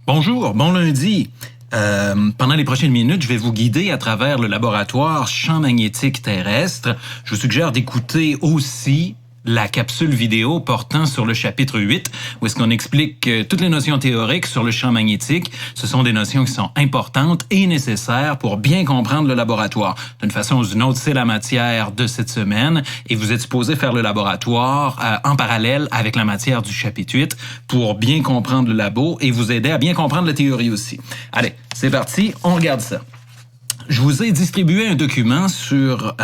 Bonjour, bon lundi. Pendant les prochaines minutes, je vais vous guider à travers le laboratoire champ magnétique terrestre. Je vous suggère d'écouter aussi la capsule vidéo portant sur le chapitre 8, où est-ce qu'on explique toutes les notions théoriques sur le champ magnétique. Ce sont des notions qui sont importantes et nécessaires pour bien comprendre le laboratoire. D'une façon ou d'une autre, c'est la matière de cette semaine et vous êtes supposé faire le laboratoire en parallèle avec la matière du chapitre 8 pour bien comprendre le labo et vous aider à bien comprendre la théorie aussi. Allez, c'est parti, on regarde ça. Je vous ai distribué un document sur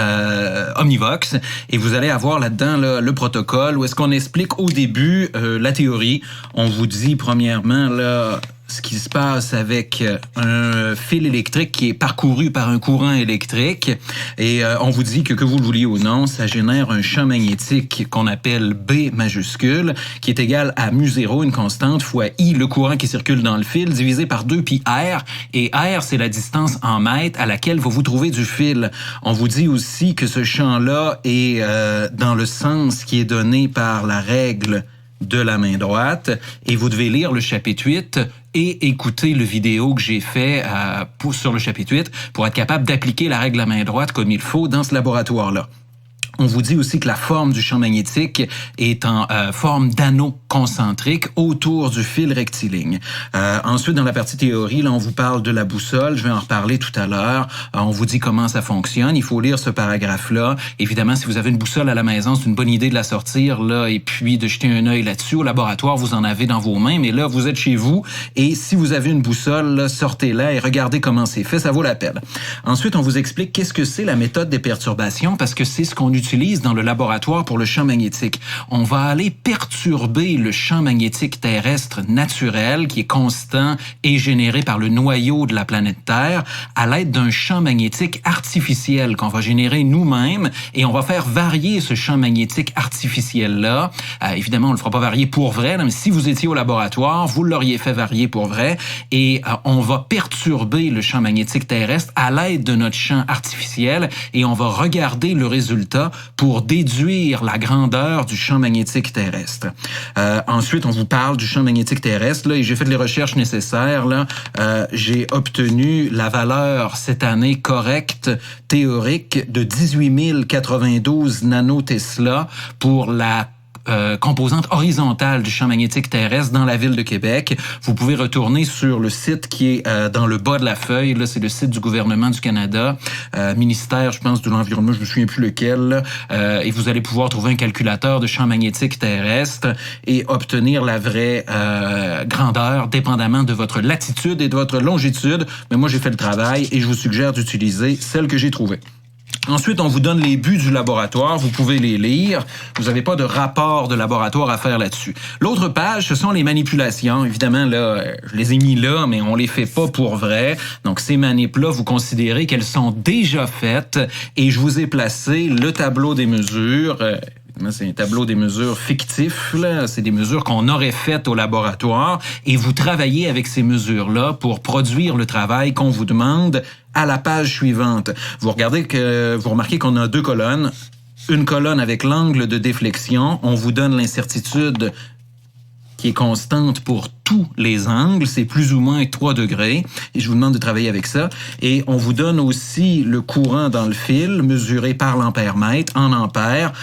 Omnivox et vous allez avoir là-dedans le protocole où est-ce qu'on explique au début la théorie. On vous dit premièrement là ce qui se passe avec un fil électrique qui est parcouru par un courant électrique et on vous dit que vous le vouliez ou non, ça génère un champ magnétique qu'on appelle B majuscule qui est égal à mu0, une constante, fois I, le courant qui circule dans le fil, divisé par 2 pi R. Et R, c'est la distance en mètres à laquelle vous vous trouvez du fil. On vous dit aussi que ce champ-là est dans le sens qui est donné par la règle de la main droite et vous devez lire le chapitre 8 et écouter le vidéo que j'ai fait sur le chapitre 8 pour être capable d'appliquer la règle de la main droite comme il faut dans ce laboratoire-là. On vous dit aussi que la forme du champ magnétique est en forme d'anneau concentrique autour du fil rectiligne. Ensuite, dans la partie théorie, là, on vous parle de la boussole. Je vais en reparler tout à l'heure. On vous dit comment ça fonctionne. Il faut lire ce paragraphe-là. Évidemment, si vous avez une boussole à la maison, c'est une bonne idée de la sortir là et puis de jeter un œil là-dessus. Au laboratoire, vous en avez dans vos mains, mais là, vous êtes chez vous. Et si vous avez une boussole, là, sortez-la et regardez comment c'est fait. Ça vaut la peine. Ensuite, on vous explique qu'est-ce que c'est la méthode des perturbations parce que c'est ce qu'on utilise dans le laboratoire pour le champ magnétique. On va aller perturber le champ magnétique terrestre naturel qui est constant et généré par le noyau de la planète Terre à l'aide d'un champ magnétique artificiel qu'on va générer nous-mêmes et on va faire varier ce champ magnétique artificiel-là. Évidemment, on le fera pas varier pour vrai, mais si vous étiez au laboratoire, vous l'auriez fait varier pour vrai et on va perturber le champ magnétique terrestre à l'aide de notre champ artificiel et on va regarder le résultat pour déduire la grandeur du champ magnétique terrestre. Ensuite, on vous parle du champ magnétique terrestre là, et j'ai fait les recherches nécessaires. Là, j'ai obtenu la valeur cette année correcte théorique de 18 092 nanotesla pour la composante horizontale du champ magnétique terrestre dans la ville de Québec. Vous pouvez retourner sur le site qui est dans le bas de la feuille. Là, c'est le site du gouvernement du Canada, ministère, je pense, de l'Environnement, je me souviens plus lequel. Et vous allez pouvoir trouver un calculateur de champ magnétique terrestre et obtenir la vraie grandeur dépendamment de votre latitude et de votre longitude. Mais moi, j'ai fait le travail et je vous suggère d'utiliser celle que j'ai trouvée. Ensuite, on vous donne les buts du laboratoire. Vous pouvez les lire. Vous n'avez pas de rapport de laboratoire à faire là-dessus. L'autre page, ce sont les manipulations. Évidemment, là, je les ai mis là, mais on les fait pas pour vrai. Donc, ces manips-là, vous considérez qu'elles sont déjà faites et je vous ai placé le tableau des mesures. C'est un tableau des mesures fictif, là. C'est des mesures qu'on aurait faites au laboratoire et vous travaillez avec ces mesures-là pour produire le travail qu'on vous demande à la page suivante. Vous remarquez qu'on a deux colonnes. Une colonne avec l'angle de déflexion. On vous donne l'incertitude qui est constante pour tous les angles, c'est plus ou moins 3 degrés, et je vous demande de travailler avec ça. Et on vous donne aussi le courant dans le fil, mesuré par l'ampère-mètre, en ampères.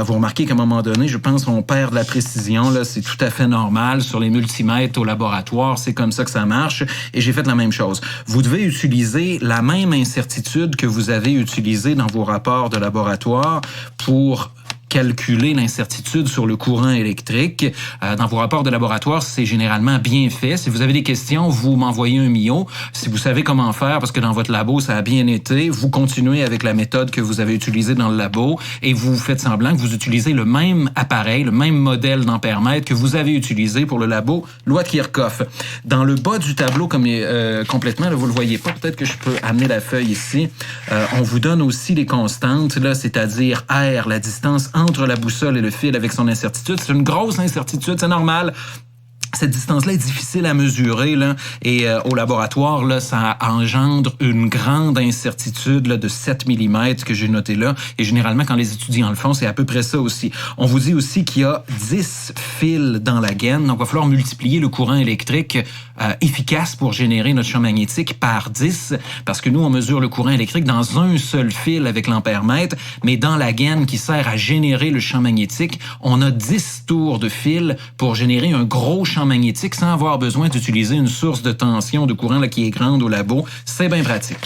Vous remarquez qu'à un moment donné, je pense qu'on perd de la précision, là, c'est tout à fait normal sur les multimètres au laboratoire, c'est comme ça que ça marche, et j'ai fait la même chose. Vous devez utiliser la même incertitude que vous avez utilisée dans vos rapports de laboratoire pour calculer l'incertitude sur le courant électrique. Dans vos rapports de laboratoire, c'est généralement bien fait. Si vous avez des questions, vous m'envoyez un MIO. Si vous savez comment faire, parce que dans votre labo, ça a bien été, vous continuez avec la méthode que vous avez utilisée dans le labo et vous faites semblant que vous utilisez le même appareil, le même modèle d'ampère-mètre que vous avez utilisé pour le labo loi de Kirchhoff. Dans le bas du tableau, comme complètement, là, vous le voyez pas, peut-être que je peux amener la feuille ici. On vous donne aussi les constantes, là, c'est-à-dire R, la distance entre la boussole et le fil avec son incertitude. C'est une grosse incertitude, c'est normal. Cette distance-là est difficile à mesurer là, et au laboratoire, là, ça engendre une grande incertitude là, de 7 mm que j'ai noté là. Et généralement, quand les étudiants le font, c'est à peu près ça aussi. On vous dit aussi qu'il y a 10 fils dans la gaine. Donc, il va falloir multiplier le courant électrique efficace pour générer notre champ magnétique par 10. Parce que nous, on mesure le courant électrique dans un seul fil avec l'ampère-mètre. Mais dans la gaine qui sert à générer le champ magnétique, on a 10 tours de fil pour générer un gros champ magnétique sans avoir besoin d'utiliser une source de tension de courant là, qui est grande au labo. C'est bien pratique.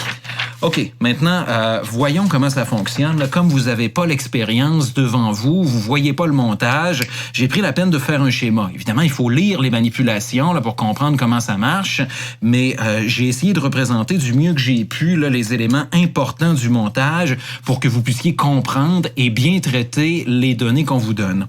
OK, maintenant, voyons comment ça fonctionne. Là, comme vous n'avez pas l'expérience devant vous, vous voyez pas le montage, j'ai pris la peine de faire un schéma. Évidemment, il faut lire les manipulations là, pour comprendre comment ça marche, mais j'ai essayé de représenter du mieux que j'ai pu là, les éléments importants du montage pour que vous puissiez comprendre et bien traiter les données qu'on vous donne.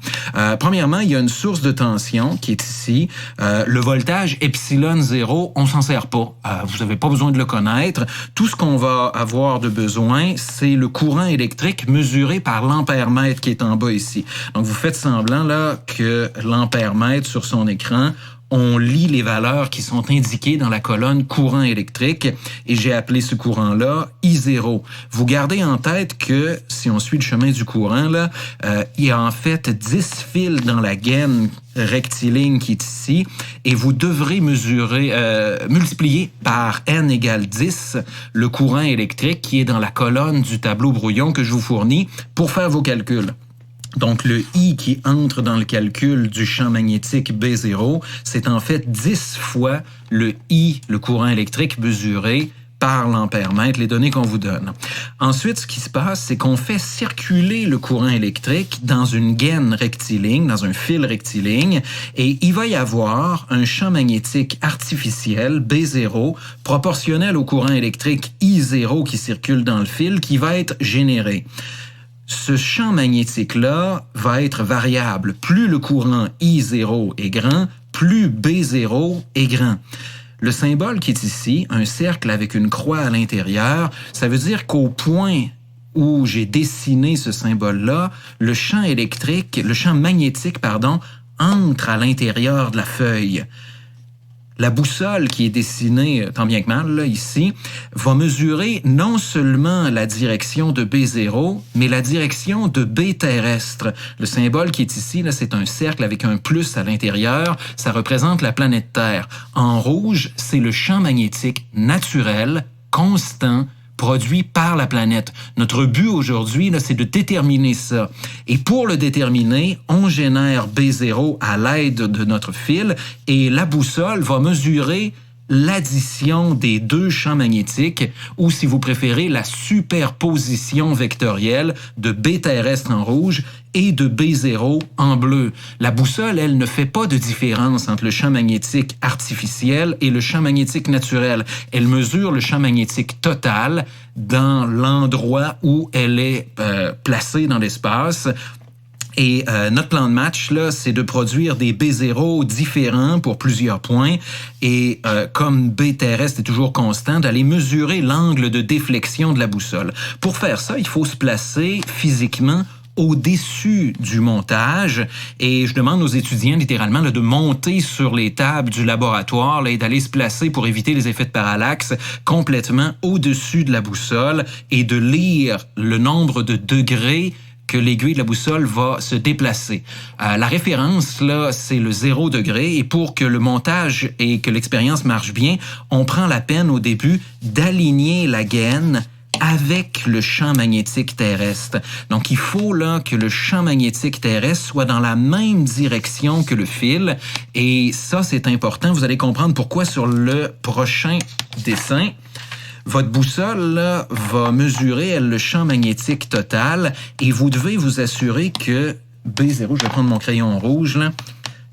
Premièrement, il y a une source de tension qui est ici. Le voltage epsilon 0, on s'en sert pas. Vous n'avez pas besoin de le connaître. Tout ce qu'on va avoir de besoin, c'est le courant électrique mesuré par l'ampère-mètre qui est en bas ici. Donc, vous faites semblant là que l'ampère-mètre sur son écran, on lit les valeurs qui sont indiquées dans la colonne courant électrique et j'ai appelé ce courant-là I0. Vous gardez en tête que si on suit le chemin du courant, là, il y a en fait 10 fils dans la gaine rectiligne qui est ici et vous devrez multiplier par n égale 10 le courant électrique qui est dans la colonne du tableau brouillon que je vous fournis pour faire vos calculs. Donc, le I qui entre dans le calcul du champ magnétique B0, c'est en fait 10 fois le I, le courant électrique mesuré par l'ampère-mètre, les données qu'on vous donne. Ensuite, ce qui se passe, c'est qu'on fait circuler le courant électrique dans une gaine rectiligne, dans un fil rectiligne, et il va y avoir un champ magnétique artificiel, B0, proportionnel au courant électrique I0 qui circule dans le fil, qui va être généré. Ce champ magnétique-là va être variable. Plus le courant I0 est grand, plus B0 est grand. Le symbole qui est ici, un cercle avec une croix à l'intérieur, ça veut dire qu'au point où j'ai dessiné ce symbole-là, le champ magnétique, entre à l'intérieur de la feuille. La boussole qui est dessinée, tant bien que mal, là, ici, va mesurer non seulement la direction de B0, mais la direction de B terrestre. Le symbole qui est ici, là, c'est un cercle avec un plus à l'intérieur. Ça représente la planète Terre. En rouge, c'est le champ magnétique naturel, constant, produit par la planète. Notre but aujourd'hui, là, c'est de déterminer ça. Et pour le déterminer, on génère B0 à l'aide de notre fil et la boussole va mesurer l'addition des deux champs magnétiques ou, si vous préférez, la superposition vectorielle de B terrestre en rouge et de B0 en bleu. La boussole, elle, ne fait pas de différence entre le champ magnétique artificiel et le champ magnétique naturel. Elle mesure le champ magnétique total dans l'endroit où elle est placée dans l'espace. Et notre plan de match, là, c'est de produire des B0 différents pour plusieurs points. Et comme B terrestre est toujours constant, d'aller mesurer l'angle de déflexion de la boussole. Pour faire ça, il faut se placer physiquement au-dessus du montage et je demande aux étudiants littéralement là, de monter sur les tables du laboratoire là, et d'aller se placer pour éviter les effets de parallaxe complètement au-dessus de la boussole et de lire le nombre de degrés que l'aiguille de la boussole va se déplacer. La référence, là, c'est le 0 degré et pour que le montage et que l'expérience marche bien, on prend la peine au début d'aligner la gaine avec le champ magnétique terrestre. Donc, il faut là que le champ magnétique terrestre soit dans la même direction que le fil. Et ça, c'est important. Vous allez comprendre pourquoi sur le prochain dessin. Votre boussole là, va mesurer elle, le champ magnétique total et vous devez vous assurer que B0, je vais prendre mon crayon rouge, là,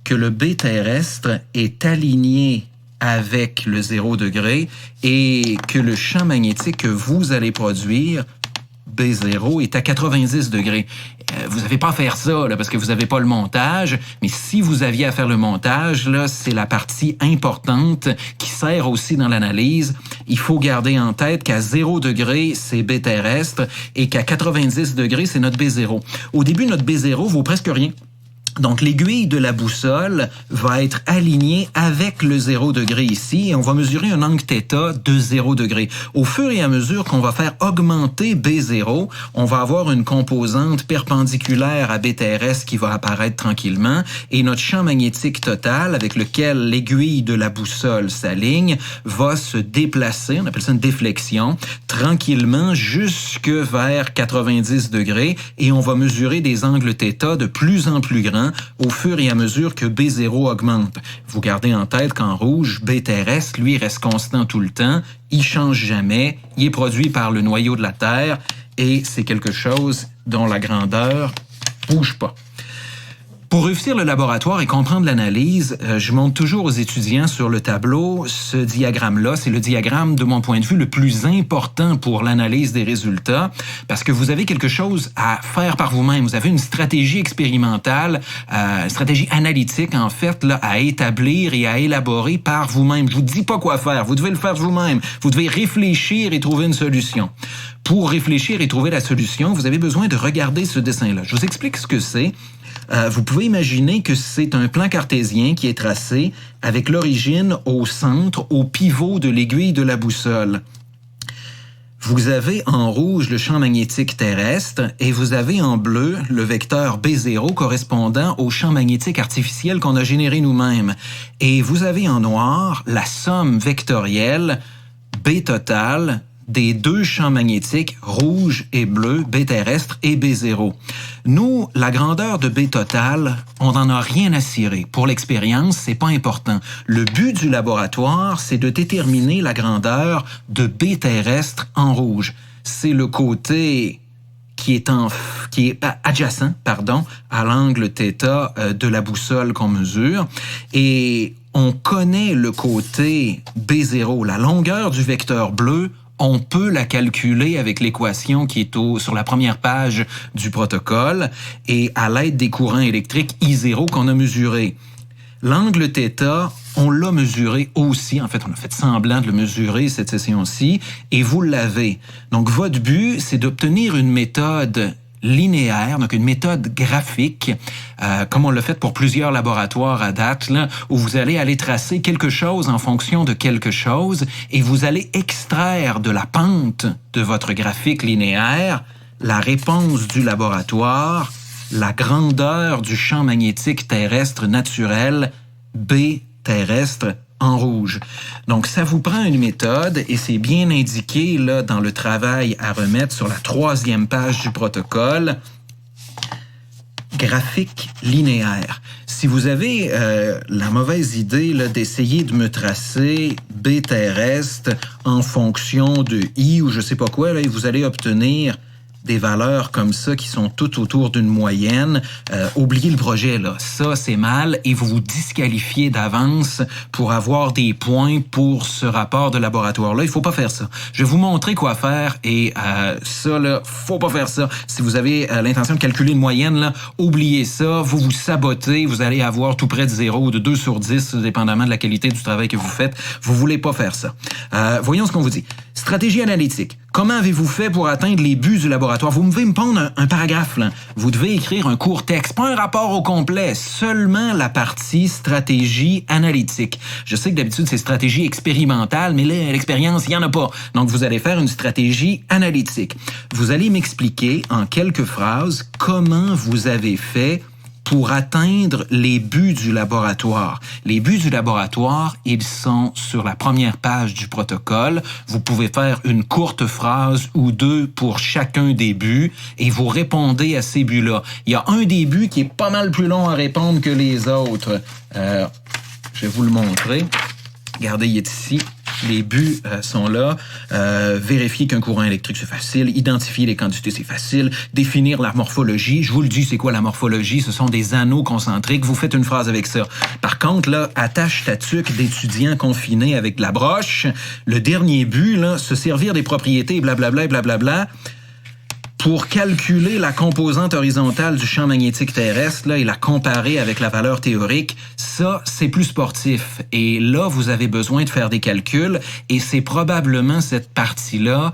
que le B terrestre est aligné avec le 0 degré et que le champ magnétique que vous allez produire, B0, est à 90 degrés. Vous n'avez pas à faire ça là, parce que vous n'avez pas le montage, mais si vous aviez à faire le montage, là, c'est la partie importante qui sert aussi dans l'analyse. Il faut garder en tête qu'à 0 degré, c'est B terrestre et qu'à 90 degrés, c'est notre B0. Au début, notre B0 vaut presque rien. Donc, l'aiguille de la boussole va être alignée avec le 0 degré ici et on va mesurer un angle θ de 0 degré. Au fur et à mesure qu'on va faire augmenter B0, on va avoir une composante perpendiculaire à B terrestre qui va apparaître tranquillement et notre champ magnétique total avec lequel l'aiguille de la boussole s'aligne va se déplacer, on appelle ça une déflexion, tranquillement jusque vers 90 degrés et on va mesurer des angles θ de plus en plus grands au fur et à mesure que B0 augmente. Vous gardez en tête qu'en rouge, B terrestre, lui, reste constant tout le temps, il change jamais, il est produit par le noyau de la Terre et c'est quelque chose dont la grandeur bouge pas. Pour réussir le laboratoire et comprendre l'analyse, je montre toujours aux étudiants sur le tableau ce diagramme-là. C'est le diagramme, de mon point de vue, le plus important pour l'analyse des résultats parce que vous avez quelque chose à faire par vous-même. Vous avez une stratégie expérimentale, une stratégie analytique, en fait, là, à établir et à élaborer par vous-même. Je vous dis pas quoi faire. Vous devez le faire vous-même. Vous devez réfléchir et trouver une solution. Pour réfléchir et trouver la solution, vous avez besoin de regarder ce dessin-là. Je vous explique ce que c'est. Vous pouvez imaginer que c'est un plan cartésien qui est tracé avec l'origine au centre, au pivot de l'aiguille de la boussole. Vous avez en rouge le champ magnétique terrestre et vous avez en bleu le vecteur B0 correspondant au champ magnétique artificiel qu'on a généré nous-mêmes. Et vous avez en noir la somme vectorielle B total des deux champs magnétiques rouge et bleu, B terrestre et B0. Nous, la grandeur de B total, on n'en a rien à cirer. Pour l'expérience, c'est pas important. Le but du laboratoire, c'est de déterminer la grandeur de B terrestre en rouge. C'est le côté qui est adjacent, à l'angle θ de la boussole qu'on mesure. Et on connaît le côté B0, la longueur du vecteur bleu. On peut la calculer avec l'équation qui est sur la première page du protocole et à l'aide des courants électriques I0 qu'on a mesurés. L'angle θ, on l'a mesuré aussi. En fait, on a fait semblant de le mesurer cette session-ci et vous l'avez. Donc, votre but, c'est d'obtenir une méthode linéaire, donc une méthode graphique, comme on l'a fait pour plusieurs laboratoires à date, là, où vous allez aller tracer quelque chose en fonction de quelque chose et vous allez extraire de la pente de votre graphique linéaire la réponse du laboratoire, la grandeur du champ magnétique terrestre naturel B terrestre en rouge. Donc, ça vous prend une méthode et c'est bien indiqué là dans le travail à remettre sur la 3e page du protocole. Graphique linéaire. Si vous avez la mauvaise idée là, d'essayer de me tracer B terrestre en fonction de I ou je sais pas quoi, là, vous allez obtenir des valeurs comme ça qui sont toutes autour d'une moyenne, oubliez le projet, là. Ça, c'est mal et vous vous disqualifiez d'avance pour avoir des points pour ce rapport de laboratoire-là. Il faut pas faire ça. Je vais vous montrer quoi faire et ça, là, faut pas faire ça. Si vous avez l'intention de calculer une moyenne, là, oubliez ça. Vous vous sabotez. Vous allez avoir tout près de 0 ou de 2 sur 10, dépendamment de la qualité du travail que vous faites. Vous voulez pas faire ça. Voyons ce qu'on vous dit. Stratégie analytique. Comment avez-vous fait pour atteindre les buts du laboratoire? Vous devez me pondre un paragraphe, là. Vous devez écrire un court texte, pas un rapport au complet, seulement la partie stratégie analytique. Je sais que d'habitude, c'est stratégie expérimentale, mais là, l'expérience, il n'y en a pas. Donc, vous allez faire une stratégie analytique. Vous allez m'expliquer en quelques phrases comment vous avez fait pour atteindre les buts du laboratoire. Les buts du laboratoire, ils sont sur la première page du protocole. Vous pouvez faire une courte phrase ou deux pour chacun des buts et vous répondez à ces buts-là. Il y a un des buts qui est pas mal plus long à répondre que les autres. Je vais vous le montrer. Regardez, il est ici. Les buts sont là. Vérifier qu'un courant électrique, c'est facile. Identifier les quantités, c'est facile. Définir la morphologie. Je vous le dis, c'est quoi la morphologie? Ce sont des anneaux concentriques. Vous faites une phrase avec ça. Par contre, là, attache ta tuque d'étudiant confiné avec de la broche. Le dernier but, là, se servir des propriétés, blablabla, blablabla. pour calculer la composante horizontale du champ magnétique terrestre là, et la comparer avec la valeur théorique, ça, c'est plus sportif. Et là, vous avez besoin de faire des calculs et c'est probablement cette partie-là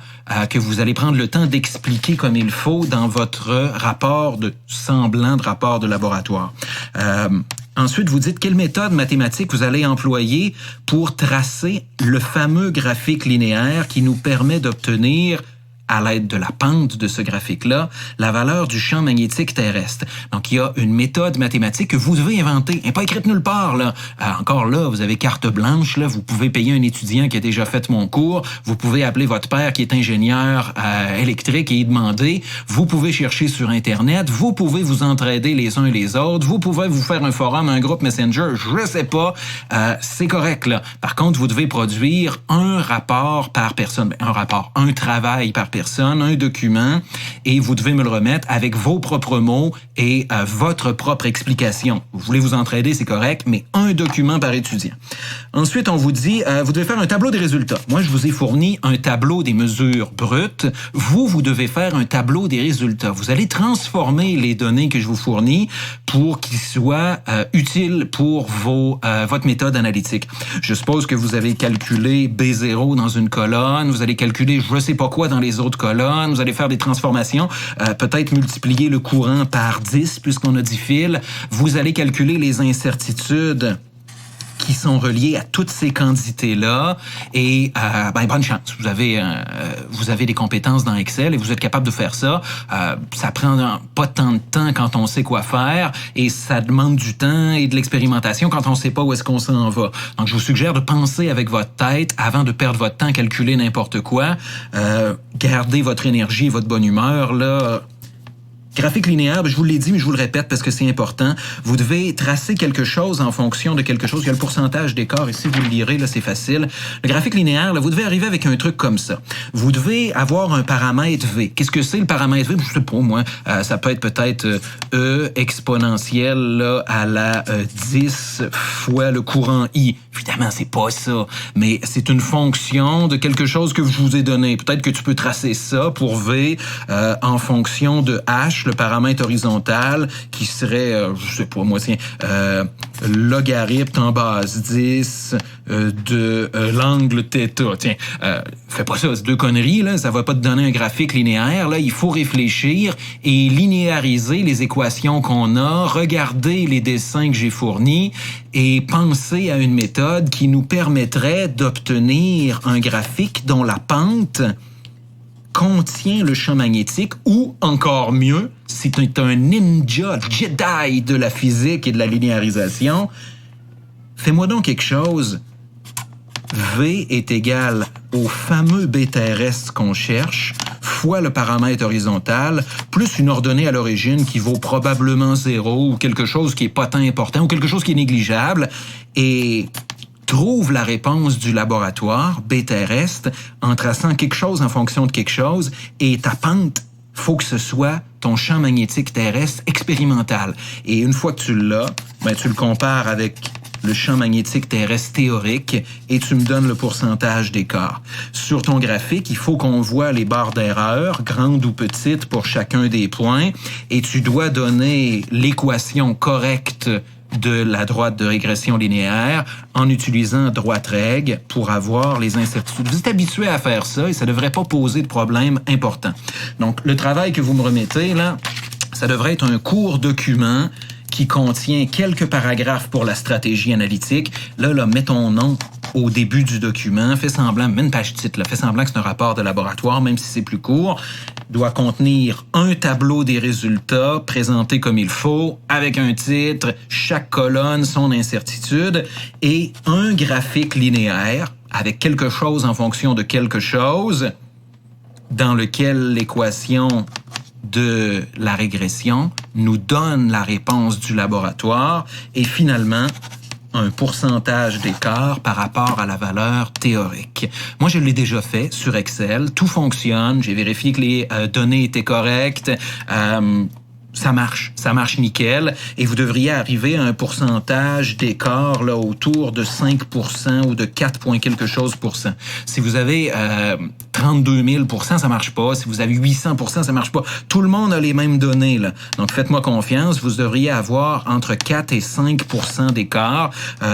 que vous allez prendre le temps d'expliquer comme il faut dans votre rapport de semblant de rapport de laboratoire. Ensuite, vous dites quelle méthode mathématique vous allez employer pour tracer le fameux graphique linéaire qui nous permet d'obtenir, à l'aide de la pente de ce graphique-là, la valeur du champ magnétique terrestre. Donc, il y a une méthode mathématique que vous devez inventer. Elle n'est pas écrite nulle part, là. Encore là, vous avez carte blanche, là. Vous pouvez payer un étudiant qui a déjà fait mon cours. Vous pouvez appeler votre père qui est ingénieur électrique et y demander. Vous pouvez chercher sur Internet. Vous pouvez vous entraider les uns et les autres. Vous pouvez vous faire un forum, un groupe Messenger. Je sais pas. C'est correct, là. Par contre, vous devez produire un rapport par personne. Un travail par personne, un document, et vous devez me le remettre avec vos propres mots et votre propre explication. Vous voulez vous entraider, c'est correct, mais un document par étudiant. Ensuite, on vous dit, vous devez faire un tableau des résultats. Moi, je vous ai fourni un tableau des mesures brutes. Vous devez faire un tableau des résultats. Vous allez transformer les données que je vous fournis pour qu'ils soient utiles pour votre méthode analytique. Je suppose que vous avez calculé B0 dans une colonne, vous allez calculer je sais pas quoi dans les autres colonnes, vous allez faire des transformations, peut-être multiplier le courant par 10 puisqu'on a 10 fils, vous allez calculer les incertitudes qui sont reliés à toutes ces quantités-là et bonne chance. Vous avez des compétences dans Excel et vous êtes capable de faire ça. Ça prend pas tant de temps quand on sait quoi faire et ça demande du temps et de l'expérimentation quand on sait pas où est-ce qu'on s'en va. Donc, je vous suggère de penser avec votre tête avant de perdre votre temps à calculer n'importe quoi. Gardez votre énergie et votre bonne humeur, là. Graphique linéaire, je vous l'ai dit, mais je vous le répète parce que c'est important. Vous devez tracer quelque chose en fonction de quelque chose. Il y a le pourcentage d'écart ici, vous le lirez, là, c'est facile. Le graphique linéaire, là, vous devez arriver avec un truc comme ça. Vous devez avoir un paramètre V. Qu'est-ce que c'est le paramètre V? Je sais pas, moi. Ça peut être peut-être E exponentielle là, à la 10 fois le courant I. Évidemment, c'est pas ça, mais c'est une fonction de quelque chose que je vous ai donné. Peut-être que tu peux tracer ça pour V en fonction de H, le paramètre horizontal, qui serait, je sais pas moi, logarithme en base 10 de l'angle θ. Tiens, fais pas ça, c'est deux conneries, là, ça va pas te donner un graphique linéaire. Là, il faut réfléchir et linéariser les équations qu'on a, regarder les dessins que j'ai fournis et penser à une méthode qui nous permettrait d'obtenir un graphique dont la pente contient le champ magnétique ou, encore mieux, si tu es un ninja Jedi de la physique et de la linéarisation, fais-moi donc quelque chose. V est égal au fameux B terrestre qu'on cherche, fois le paramètre horizontal, plus une ordonnée à l'origine qui vaut probablement 0 ou quelque chose qui est pas tant important ou quelque chose qui est négligeable, et trouve la réponse du laboratoire, B terrestre, en traçant quelque chose en fonction de quelque chose, et ta pente, faut que ce soit ton champ magnétique terrestre expérimental. Et une fois que tu l'as, tu le compares avec le champ magnétique terrestre théorique et tu me donnes le pourcentage d'écart. Sur ton graphique, il faut qu'on voit les barres d'erreur, grandes ou petites pour chacun des points, et tu dois donner l'équation correcte de la droite de régression linéaire en utilisant droite règle pour avoir les incertitudes. Vous êtes habitué à faire ça et ça ne devrait pas poser de problème important. Donc, le travail que vous me remettez, là, ça devrait être un court document qui contient quelques paragraphes pour la stratégie analytique. Là, mets ton nom au début du document, fais semblant, mets une page titre, là, fais semblant que c'est un rapport de laboratoire, même si c'est plus court, doit contenir un tableau des résultats présenté comme il faut, avec un titre, chaque colonne, son incertitude, et un graphique linéaire avec quelque chose en fonction de quelque chose, dans lequel l'équation de la régression nous donne la réponse du laboratoire et finalement un pourcentage d'écart par rapport à la valeur théorique. Moi, je l'ai déjà fait sur Excel. Tout fonctionne. J'ai vérifié que les données étaient correctes. ça marche nickel, et vous devriez arriver à un pourcentage d'écart là autour de 5% ou de 4 points quelque chose %. Si vous avez 32 000 %, ça marche pas. Si vous avez 800 %, ça marche pas. Tout le monde a les mêmes données là. Donc faites-moi confiance, vous devriez avoir entre 4 et 5% d'écart.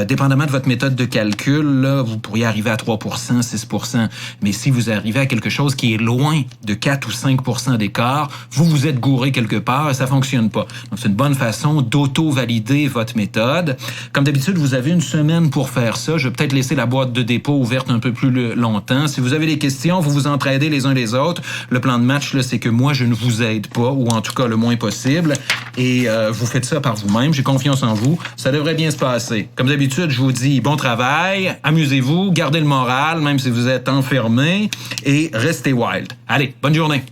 Dépendamment de votre méthode de calcul, là, vous pourriez arriver à 3%, 6%. Mais si vous arrivez à quelque chose qui est loin de 4 ou 5% d'écart, vous êtes gouré quelque part et ça fonctionne pas. Donc, c'est une bonne façon d'auto-valider votre méthode. Comme d'habitude, vous avez une semaine pour faire ça. Je vais peut-être laisser la boîte de dépôt ouverte un peu plus longtemps. Si vous avez des questions, vous vous entraidez les uns les autres. Le plan de match, là, c'est que moi, je ne vous aide pas, ou en tout cas le moins possible. Et vous faites ça par vous-même. J'ai confiance en vous. Ça devrait bien se passer. Comme d'habitude, je vous dis bon travail, amusez-vous, gardez le moral, même si vous êtes enfermé, et restez wild. Allez, bonne journée.